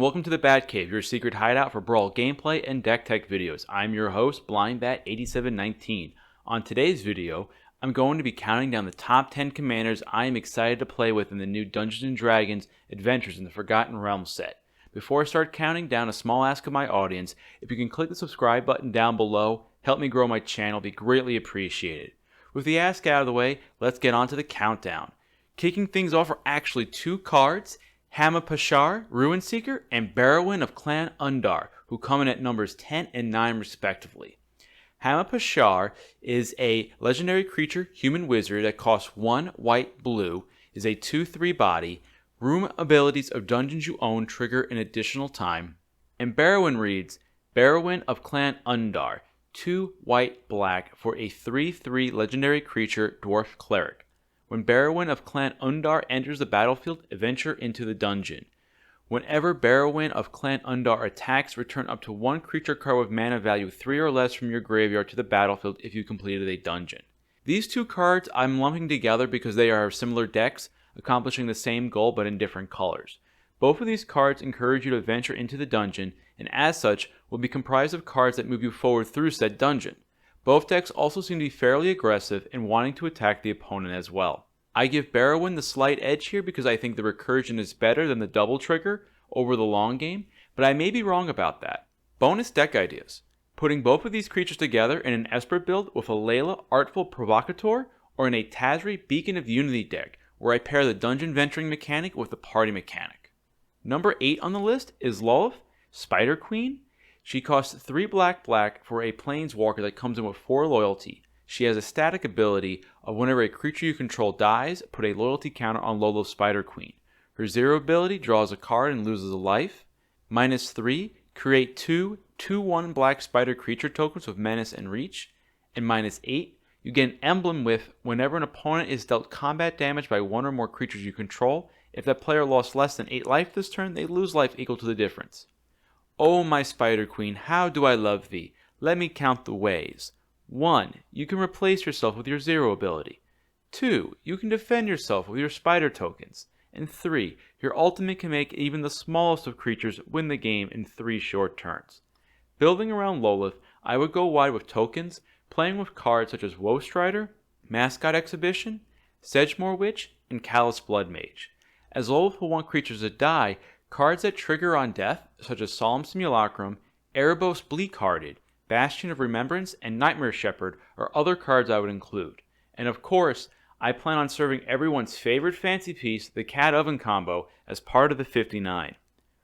and welcome to the Bat Cave, your secret hideout for Brawl gameplay and deck tech videos. I'm your host, BlindBat8719. On today's video, I'm going to be counting down the top 10 commanders I am excited to play with in the new Dungeons & Dragons Adventures in the Forgotten Realms set. Before I start counting down, a small ask of my audience: if you can click the subscribe button down below, help me grow my channel, be greatly appreciated. With the ask out of the way, let's get on to the countdown. Kicking things off are actually two cards: Hama Pashar, Ruin Seeker, and Barrowin of Clan Undar, who come in at numbers 10 and 9 respectively. Hama Pashar is a legendary creature, human wizard that costs 1 white blue, is a 2/3 body. Room abilities of dungeons you own trigger an additional time. And Barrowin reads, Barrowin of Clan Undar, 2 white black for a 3/3 legendary creature, dwarf cleric. When Barrowin of Clan Undar enters the battlefield, adventure into the dungeon. Whenever Barrowin of Clan Undar attacks, return up to 1 creature card with mana value 3 or less from your graveyard to the battlefield if you completed a dungeon. These two cards I'm lumping together because they are similar decks, accomplishing the same goal but in different colors. Both of these cards encourage you to venture into the dungeon, and as such, will be comprised of cards that move you forward through said dungeon. Both decks also seem to be fairly aggressive in wanting to attack the opponent as well. I give Barrowin the slight edge here because I think the recursion is better than the double trigger over the long game, but I may be wrong about that. Bonus deck ideas: putting both of these creatures together in an Esper build with a Layla Artful Provocateur, or in a Tazri Beacon of Unity deck, where I pair the dungeon venturing mechanic with the party mechanic. Number 8 on the list is Lolith, Spider Queen. She costs 3 black for a planeswalker that comes in with 4 loyalty. She has a static ability of whenever a creature you control dies, put a loyalty counter on Lolith's Spider Queen. Her 0 ability draws a card and loses a life. -3, create 2 2/1 black spider creature tokens with menace and reach. And -8, you get an emblem with whenever an opponent is dealt combat damage by 1 or more creatures you control. If that player lost less than 8 life this turn, they lose life equal to the difference. Oh my Spider Queen, how do I love thee? Let me count the ways. 1. You can replace yourself with your 0 ability. 2. You can defend yourself with your spider tokens. And 3. Your ultimate can make even the smallest of creatures win the game in 3 short turns. Building around Lolith, I would go wide with tokens, playing with cards such as Woe Strider, Mascot Exhibition, Sedgemoor Witch, and Callous Blood Mage. As Lolith will want creatures to die, cards that trigger on death, such as Solemn Simulacrum, Erebos Bleakhearted, Bastion of Remembrance, and Nightmare Shepherd are other cards I would include. And of course, I plan on serving everyone's favorite fancy piece, the Cat Oven combo, as part of the 59.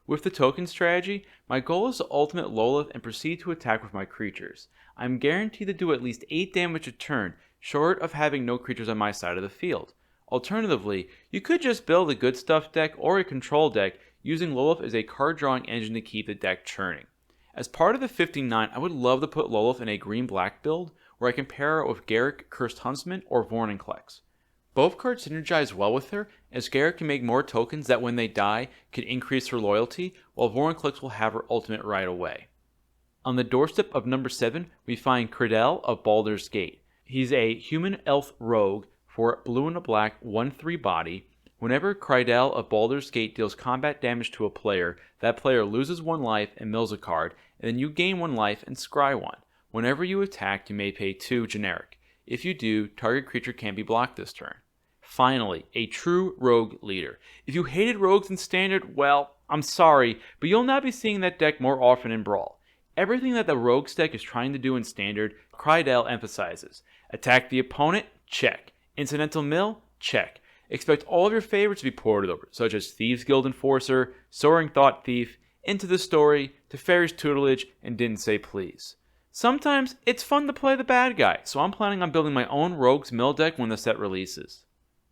With the token strategy, my goal is to ultimate Lolith and proceed to attack with my creatures. I'm guaranteed to do at least 8 damage a turn, short of having no creatures on my side of the field. Alternatively, you could just build a good stuff deck or a control deck using Lolith as a card drawing engine to keep the deck churning. As part of the 59, I would love to put Lolith in a green-black build, where I can pair her with Garruk, Cursed Huntsman, or Vorinclex. Both cards synergize well with her, as Garruk can make more tokens that when they die can increase her loyalty, while Vorinclex will have her ultimate right away. On the doorstep of number 7, we find Credell of Baldur's Gate. He's a human elf rogue for blue and a black 1/3 body. Whenever Credell of Baldur's Gate deals combat damage to a player, that player loses 1 life and mills a card, and then you gain 1 life and scry 1. Whenever you attack, you may pay 2 generic. If you do, target creature can't be blocked this turn. Finally, a true rogue leader. If you hated rogues in Standard, well, I'm sorry, but you'll now be seeing that deck more often in Brawl. Everything that the rogues deck is trying to do in Standard, Credell emphasizes. Attack the opponent? Check. Incidental mill? Check. Expect all of your favorites to be ported over, such as Thieves Guild Enforcer, Soaring Thought Thief, Into the Story, Teferi's Tutelage, and Didn't Say Please. Sometimes it's fun to play the bad guy, so I'm planning on building my own Rogues Mill deck when the set releases.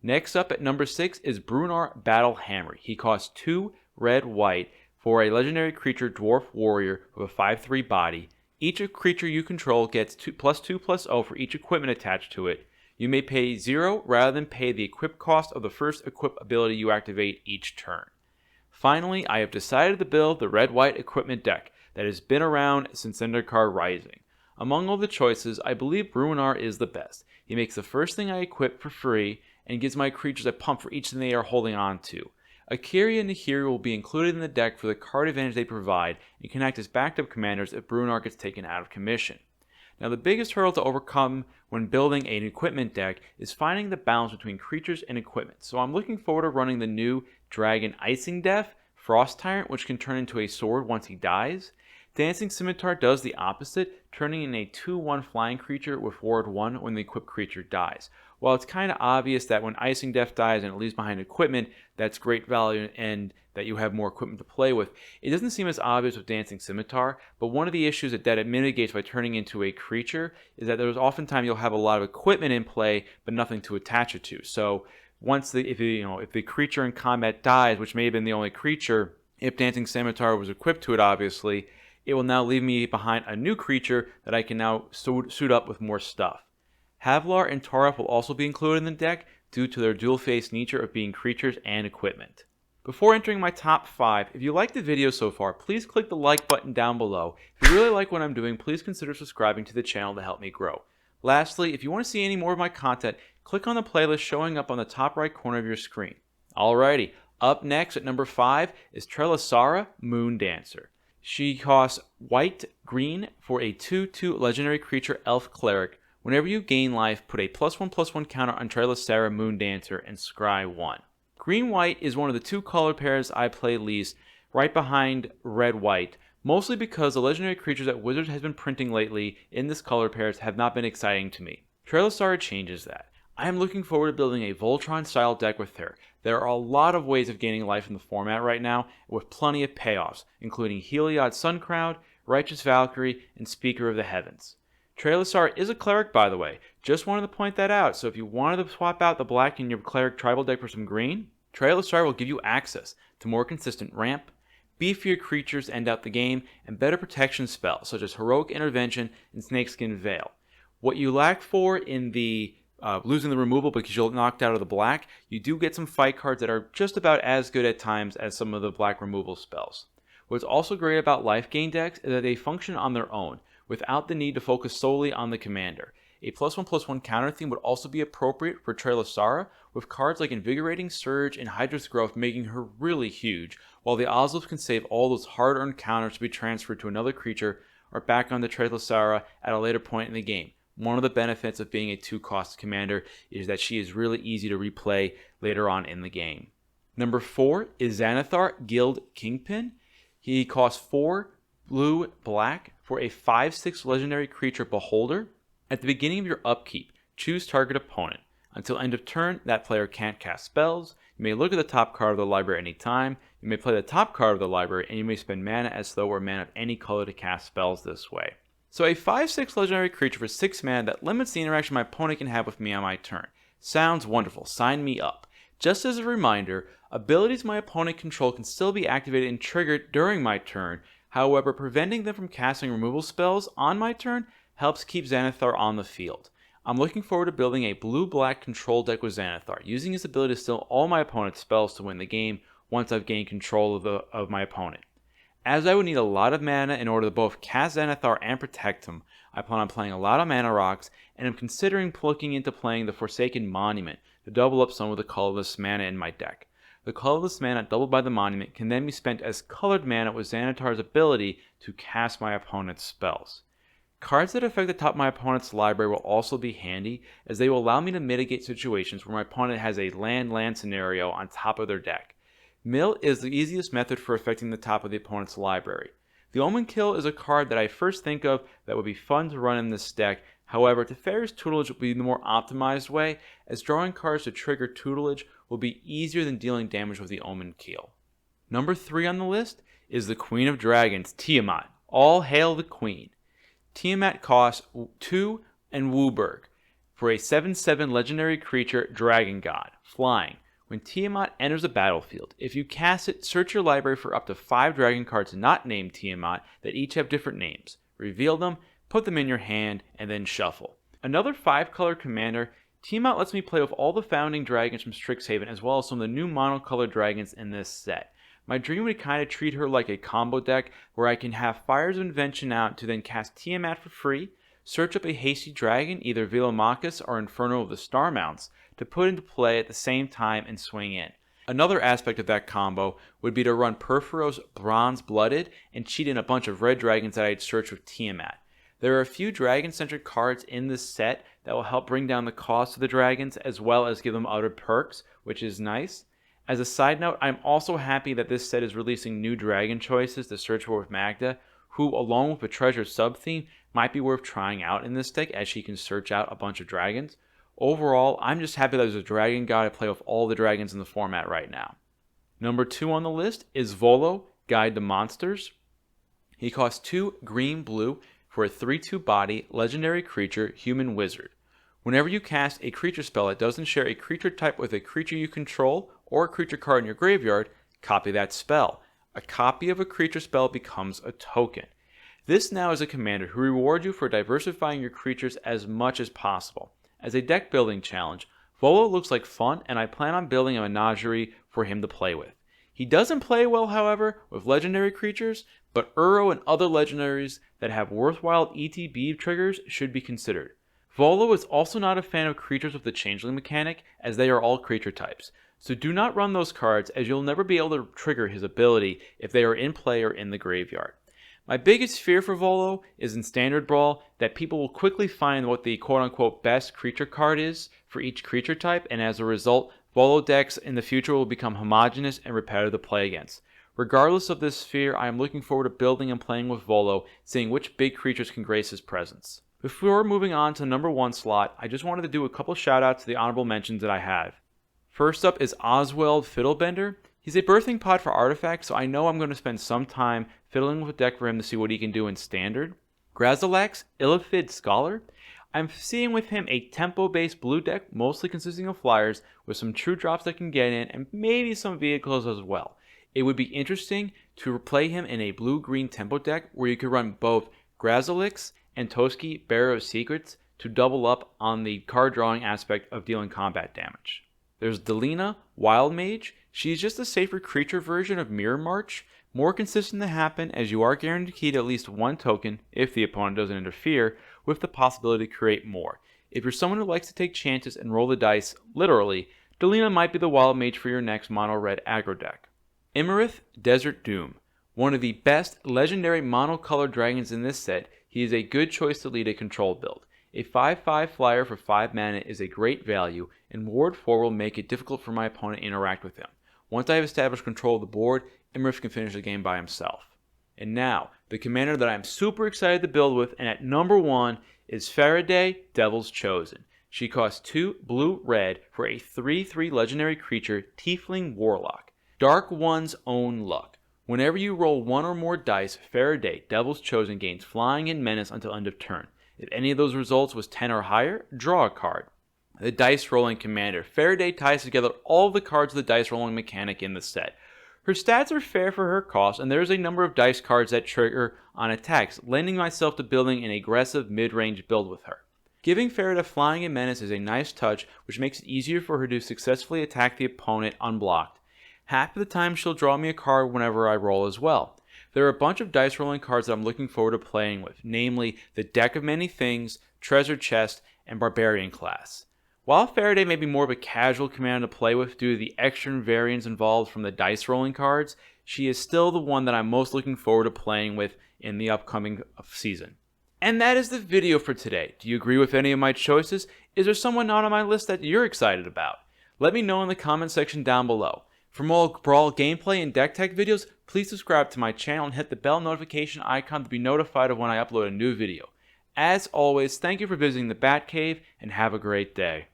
Next up at number 6 is Brunar Battle Hammer. He costs 2 red-white for a legendary creature dwarf warrior with a 5/3 body. Each creature you control gets +2/+0 for each equipment attached to it. You may pay 0 rather than pay the equip cost of the first equip ability you activate each turn. Finally, I have decided to build the red-white equipment deck that has been around since Zendikar Rising. Among all the choices, I believe Brunar is the best. He makes the first thing I equip for free and gives my creatures a pump for each thing they are holding on to. Akiri and Nahiri will be included in the deck for the card advantage they provide and can act as backup commanders if Brunar gets taken out of commission. Now, the biggest hurdle to overcome when building an equipment deck is finding the balance between creatures and equipment. So I'm looking forward to running the new Dragon Icing Death, Frost Tyrant, which can turn into a sword once he dies. Dancing Scimitar does the opposite, turning in a 2/1 flying creature with ward 1 when the equipped creature dies. While it's kind of obvious that when Icing Death dies and it leaves behind equipment, that's great value and that you have more equipment to play with, it doesn't seem as obvious with Dancing Scimitar, but one of the issues that it mitigates by turning into a creature is that there's oftentimes you'll have a lot of equipment in play, but nothing to attach it to. So once if the creature in combat dies, which may have been the only creature, if Dancing Scimitar was equipped to it, obviously, it will now leave me behind a new creature that I can now suit up with more stuff. Havlar and Taraf will also be included in the deck due to their dual-faced nature of being creatures and equipment. Before entering my top 5, if you liked the video so far, please click the like button down below. If you really like what I'm doing, please consider subscribing to the channel to help me grow. Lastly, if you want to see any more of my content, click on the playlist showing up on the top right corner of your screen. Alrighty, up next at number 5 is Trelasara, Moon Dancer. She costs white-green for a 2/2 legendary creature elf cleric. Whenever you gain life, put a +1/+1 counter on Trelasara, Moon Dancer and scry 1. Green-white is one of the two color pairs I play least, right behind red-white, mostly because the legendary creatures that Wizards has been printing lately in this color pairs have not been exciting to me. Trelasara changes that. I am looking forward to building a Voltron-style deck with her. There are a lot of ways of gaining life in the format right now, with plenty of payoffs, including Heliod Suncrowd, Righteous Valkyrie, and Speaker of the Heavens. Trelasara is a cleric, by the way. Just wanted to point that out, so if you wanted to swap out the black in your cleric tribal deck for some green, Trelasara will give you access to more consistent ramp, beefier creatures to end out the game, and better protection spells such as Heroic Intervention and Snakeskin Veil. What you lack for in the losing the removal because you're knocked out of the black, you do get some fight cards that are just about as good at times as some of the black removal spells. What's also great about life gain decks is that they function on their own, without the need to focus solely on the commander. A +1/+1 counter theme would also be appropriate for Trelasara, with cards like Invigorating Surge and Hydra's Growth making her really huge, while the Ozlov can save all those hard-earned counters to be transferred to another creature or back onto Trelasara at a later point in the game. One of the benefits of being a 2-cost commander is that she is really easy to replay later on in the game. Number 4 is Xanathar, Guild Kingpin. He costs 4 blue-black for a 5/6 legendary creature Beholder. At the beginning of your upkeep, choose target opponent. Until end of turn, that player can't cast spells. You may look at the top card of the library any time. You may play the top card of the library, and you may spend mana as though or mana of any color to cast spells this way. So a 5/6 legendary creature for 6 mana that limits the interaction my opponent can have with me on my turn. Sounds wonderful, sign me up. Just as a reminder, abilities my opponent control can still be activated and triggered during my turn. However, preventing them from casting removal spells on my turn helps keep Xanathar on the field. I'm looking forward to building a blue-black control deck with Xanathar, using his ability to steal all my opponent's spells to win the game once I've gained control of my opponent. As I would need a lot of mana in order to both cast Xanathar and protect him, I plan on playing a lot of mana rocks, and am considering looking into playing the Forsaken Monument to double up some of the colorless mana in my deck. The colorless mana doubled by the Monument can then be spent as colored mana with Xanathar's ability to cast my opponent's spells. Cards that affect the top of my opponent's library will also be handy, as they will allow me to mitigate situations where my opponent has a land-land scenario on top of their deck. Mill is the easiest method for affecting the top of the opponent's library. The Omen Kill is a card that I first think of that would be fun to run in this deck. However, Teferi's Tutelage will be the more optimized way, as drawing cards to trigger Tutelage will be easier than dealing damage with the Omen Kill. Number 3 on the list is the Queen of Dragons, Tiamat. All hail the Queen. Tiamat costs 2 and Wooburg for a 7/7 legendary creature Dragon God, flying. When Tiamat enters the battlefield, if you cast it, search your library for up to 5 dragon cards not named Tiamat that each have different names. Reveal them, put them in your hand, and then shuffle. Another 5-color commander, Tiamat lets me play with all the founding dragons from Strixhaven as well as some of the new monocolored dragons in this set. My dream would kind of treat her like a combo deck where I can have Fires of Invention out to then cast Tiamat for free, search up a hasty dragon, either Velomachus or Inferno of the Star Mounts, to put into play at the same time and swing in. Another aspect of that combo would be to run Perforos Bronze Blooded and cheat in a bunch of red dragons that I'd search with Tiamat. There are a few dragon-centric cards in this set that will help bring down the cost of the dragons as well as give them other perks, which is nice. As a side note, I'm also happy that this set is releasing new dragon choices to search for with Magda, who along with a treasure sub-theme might be worth trying out in this deck as she can search out a bunch of dragons. Overall, I'm just happy that there's a dragon guide to play with all the dragons in the format right now. Number 2 on the list is Volo, Guide to Monsters. He costs 2 green-blue for a 3/2 body, legendary creature, human wizard. Whenever you cast a creature spell that doesn't share a creature type with a creature you control or a creature card in your graveyard, copy that spell. A copy of a creature spell becomes a token. This now is a commander who rewards you for diversifying your creatures as much as possible. As a deck building challenge, Volo looks like fun and I plan on building a menagerie for him to play with. He doesn't play well, however, with legendary creatures, but Uro and other legendaries that have worthwhile ETB triggers should be considered. Volo is also not a fan of creatures with the changeling mechanic, as they are all creature types, so do not run those cards as you'll never be able to trigger his ability if they are in play or in the graveyard. My biggest fear for Volo is in Standard Brawl that people will quickly find what the quote-unquote best creature card is for each creature type, and as a result, Volo decks in the future will become homogeneous and repetitive to play against. Regardless of this fear, I am looking forward to building and playing with Volo, seeing which big creatures can grace his presence. Before moving on to the number 1 slot, I just wanted to do a couple shoutouts to the honorable mentions that I have. First up is Oswald Fiddlebender. He's a birthing pod for artifacts, so I know I'm going to spend some time fiddling with a deck for him to see what he can do in Standard. Grazalax, Illithid Scholar. I'm seeing with him a tempo-based blue deck, mostly consisting of flyers, with some true drops that can get in, and maybe some vehicles as well. It would be interesting to play him in a blue-green tempo deck where you could run both Grazalix and Toski, Bearer of Secrets, to double up on the card drawing aspect of dealing combat damage. There's Delina, Wild Mage. She's just a safer creature version of Mirror March, more consistent to happen as you are guaranteed at least 1 token, if the opponent doesn't interfere, with the possibility to create more. If you're someone who likes to take chances and roll the dice, literally, Delina might be the Wild Mage for your next mono-red aggro deck. Imarith, Desert Doom. One of the best legendary mono-colored dragons in this set, he is a good choice to lead a control build. A 5/5 flyer for 5 mana is a great value, and Ward 4 will make it difficult for my opponent to interact with him. Once I have established control of the board, Imarith can finish the game by himself. And now, the commander that I'm super excited to build with, and at number 1, is Faraday, Devil's Chosen. She costs 2 blue-red for a 3/3 legendary creature, Tiefling Warlock. Dark One's own luck. Whenever you roll 1 or more dice, Faraday, Devil's Chosen gains flying and menace until end of turn. If any of those results was 10 or higher, draw a card. The dice rolling commander. Faraday ties together all the cards of the dice rolling mechanic in the set. Her stats are fair for her cost, and there is a number of dice cards that trigger on attacks, lending myself to building an aggressive mid-range build with her. Giving Faraday flying and menace is a nice touch, which makes it easier for her to successfully attack the opponent unblocked. Half of the time she'll draw me a card whenever I roll as well. There are a bunch of dice rolling cards that I'm looking forward to playing with, namely the Deck of Many Things, Treasure Chest, and Barbarian class. While Faraday may be more of a casual commander to play with due to the extra variants involved from the dice rolling cards, she is still the one that I'm most looking forward to playing with in the upcoming season. And that is the video for today. Do you agree with any of my choices? Is there someone not on my list that you're excited about? Let me know in the comment section down below. For more Brawl gameplay and deck tech videos, please subscribe to my channel and hit the bell notification icon to be notified of when I upload a new video. As always, thank you for visiting the Batcave and have a great day.